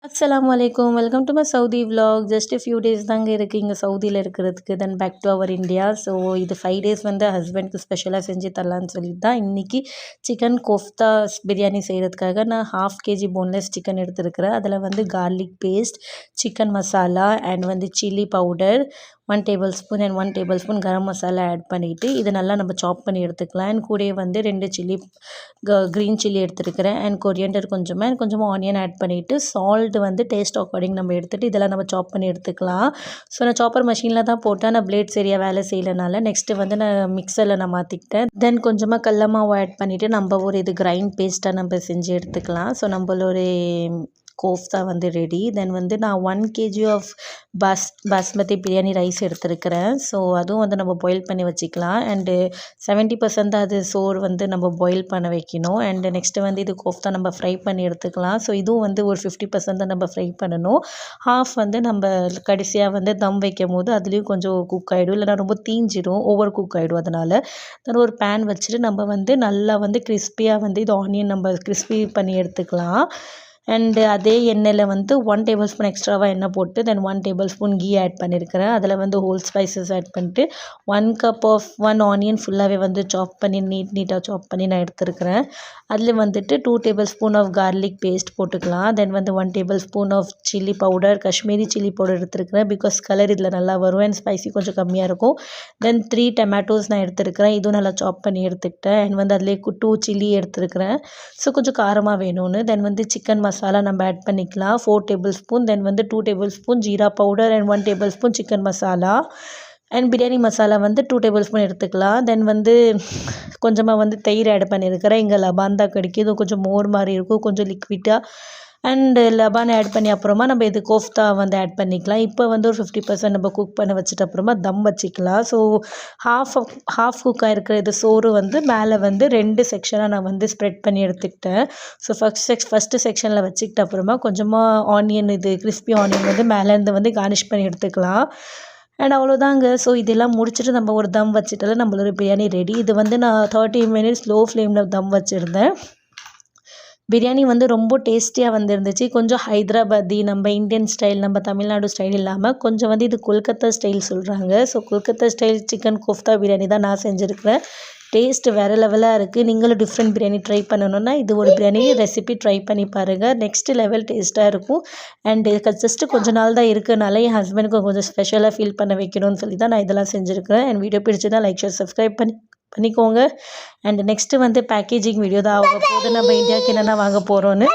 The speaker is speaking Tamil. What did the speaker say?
அஸ்ஸலாமு அலைக்கும். Welcome to my Saudi vlog. Just few days தாங்க இருக்குது இங்கே சவுதியில் இருக்கிறதுக்கு. Then back to our India. So இது 5 டேஸ் வந்து ஹஸ்பண்ட்க்கு ஸ்பெஷலாக செஞ்சு தரலான்னு சொல்லிட்டு தான் இன்றைக்கி சிக்கன் கோஃப்தா பிரியாணி செய்கிறதுக்காக நான் 1/2 kg போன்லெஸ் சிக்கன் எடுத்துருக்கிறேன். அதில் வந்து garlic paste, chicken masala and வந்து chilli powder 1 tablespoon and 1 tablespoon garam masala add பண்ணிவிட்டு இதை நல்லா நம்ம சாப் பண்ணி எடுத்துக்கலாம். அண்ட் கூடயே வந்து 2 சில்லி க்ரீன் சில்லி எடுத்துருக்கிறேன் அண்ட் கொரியண்டர் கொஞ்சமாக அண்ட் கொஞ்சமாக ஆனியன் ஆட் பண்ணிவிட்டு சால்ட் வந்து டேஸ்ட் அக்கார்டிங் நம்ம எடுத்துகிட்டு இதெல்லாம் நம்ம சாப் பண்ணி எடுத்துக்கலாம். ஸோ நான் சாப்பர் மிஷினில் தான் போட்டேன். நான் பிளேட் சரியாக வேலை செய்யலைனால நெக்ஸ்ட்டு வந்து நான் மிக்சரில் நான் மாற்றிக்கிட்டேன். தென் கொஞ்சமாக கடல மாவு ஆட் பண்ணிவிட்டு நம்ம ஒரு இது கிரைண்ட் பேஸ்ட்டாக நம்ம செஞ்சு எடுத்துக்கலாம். ஸோ நம்மளோட கோஃப்தா வந்து ரெடி. தென் வந்து நான் 1 kg of basmati biryani rice எடுத்துருக்கிறேன். ஸோ அதுவும் வந்து நம்ம பாயில் பண்ணி வச்சுக்கலாம். அண்டு 70% தான் அது சோறு வந்து நம்ம பாயில் பண்ண வைக்கணும். அண்டு நெக்ஸ்ட்டு வந்து இது கோஃப்தா நம்ம ஃப்ரை பண்ணி எடுத்துக்கலாம். ஸோ இதுவும் வந்து ஒரு 50% தான் நம்ம ஃப்ரை பண்ணணும். ஹாஃப் வந்து நம்ம கடைசியாக வந்து தம் வைக்கும் போது அதுலேயும் கொஞ்சம் குக் ஆகிடும், இல்லைனா ரொம்ப தீஞ்சிடும், ஓவர் குக் ஆகிடும். அதனால் தென் ஒரு பேன் வச்சுட்டு நம்ம வந்து நல்லா வந்து கிறிஸ்பியாக வந்து இது ஆனியன் நம்ம கிறிஸ்பி பண்ணி எடுத்துக்கலாம். அண்டு அதே எண்ணெயில் வந்து 1 tablespoon எக்ஸ்ட்ராவாக எண்ணெய் போட்டு தென் 1 tablespoon கீ ஆட் பண்ணியிருக்கிறேன். அதில் வந்து ஹோல் ஸ்பைசஸ் ஆட் பண்ணிட்டு 1 cup ஆஃப் 1 ஆனியன் ஃபுல்லாகவே வந்து சாப் பண்ணி நீட்டாக சாப் பண்ணி நான் எடுத்துருக்கிறேன். அதில் வந்துட்டு 2 tablespoon ஆஃப் கார்லிக் பேஸ்ட் போட்டுக்கலாம். தென் வந்து 1 tablespoon of chilli powder, Kashmiri chilli powder எடுத்துருக்கிறேன். பிகாஸ் கலர் இதில் நல்லா வரும் அண்ட் ஸ்பைசி கொஞ்சம் கம்மியாக இருக்கும். தென் 3 டொமேட்டோஸ் நான் எடுத்துருக்கிறேன். இதுவும் நல்லா சாப் பண்ணி எடுத்துக்கிட்டேன். அண்ட் வந்து அதிலே 2 சில்லி எடுத்துருக்கிறேன். ஸோ கொஞ்சம் காரமாக வேணும்னு. தென் வந்து சிக்கன் மசாலா நம்ம ஆட் பண்ணிக்கலாம் 4 tablespoon. தென் வந்து 2 tablespoon jeera powder and 1 tablespoon chicken masala and biryani masala வந்து 2 tablespoon எடுத்துக்கலாம். தென் வந்து கொஞ்சமாக வந்து தயிர் ஆட் பண்ணியிருக்கிறேன். இங்கே லபான் தான் கிடைக்கும். இது கொஞ்சம் மோர் மாதிரி இருக்கும், கொஞ்சம் லிக்விட்டாக. அண்டு லபான் ஆட் பண்ணி அப்புறமா நம்ம இது கோஃப்தா வந்து ஆட் பண்ணிக்கலாம். இப்போ வந்து ஒரு 50% நம்ம குக் பண்ண வச்சுட்டு அப்புறமா தம் வச்சுக்கலாம். ஸோ ஹாஃப் குக்காக இருக்கிற இது சோறு வந்து மேலே வந்து 2 செக்ஷனாக நான் வந்து ஸ்ப்ரெட் பண்ணி எடுத்துக்கிட்டேன். ஸோ ஃபஸ்ட்டு செக்ஷனில் வச்சுக்கிட்ட அப்புறமா கொஞ்சமாக ஆனியன், இது கிறிஸ்பி ஆனியன் வந்து மேலேருந்து வந்து கார்னிஷ் பண்ணி எடுத்துக்கலாம். அண்ட் அவ்வளோதாங்க. ஸோ இதெல்லாம் முடிச்சுட்டு நம்ம ஒரு தம் வச்சுட்டாலும் நம்மளோட பிரியாணி ரெடி. இது வந்து நான் 30 minutes லோ ஃப்ளேமில் தம் வச்சுருந்தேன். பிரியாணி வந்து ரொம்ப டேஸ்டியாக வந்துருந்துச்சு. கொஞ்சம் ஹைதராபாதி, நம்ம இந்தியன் ஸ்டைல், நம்ம தமிழ்நாடு ஸ்டைல் இல்லாமல் கொஞ்சம் வந்து இது கொல்கத்தா ஸ்டைல் சொல்கிறாங்க. So Kolkata style chicken kofta biryani தான் நான் செஞ்சுருக்கிறேன். டேஸ்ட் வேறு லெவலாக இருக்குது. நீங்களும் டிஃப்ரெண்ட் பிரியாணி ட்ரை பண்ணணுன்னா இது ஒரு பிரியாணி ரெசிபி ட்ரை பண்ணி பாருங்கள். நெக்ஸ்ட் லெவல் டேஸ்ட்டாக இருக்கும். அண்ட் ஜஸ்ட்டு கொஞ்ச நாள் தான் இருக்கனால என் ஹஸ்பண்டுக்கு கொஞ்சம் ஸ்பெஷலாக ஃபீல் பண்ண வைக்கணும்னு சொல்லி தான் நான் இதெல்லாம் செஞ்சுருக்கிறேன். அண்ட் வீடியோ பிடிச்சதா லைக், ஷேர், சப்ஸ்கிரைப் பண்ணிக்கோங்க. அண்ட் நெக்ஸ்ட்டு வந்து பேக்கேஜிங் வீடியோ தான் ஆக போகுது. நம்ம இந்தியாவுக்கு என்னென்ன வாங்க போகிறோன்னு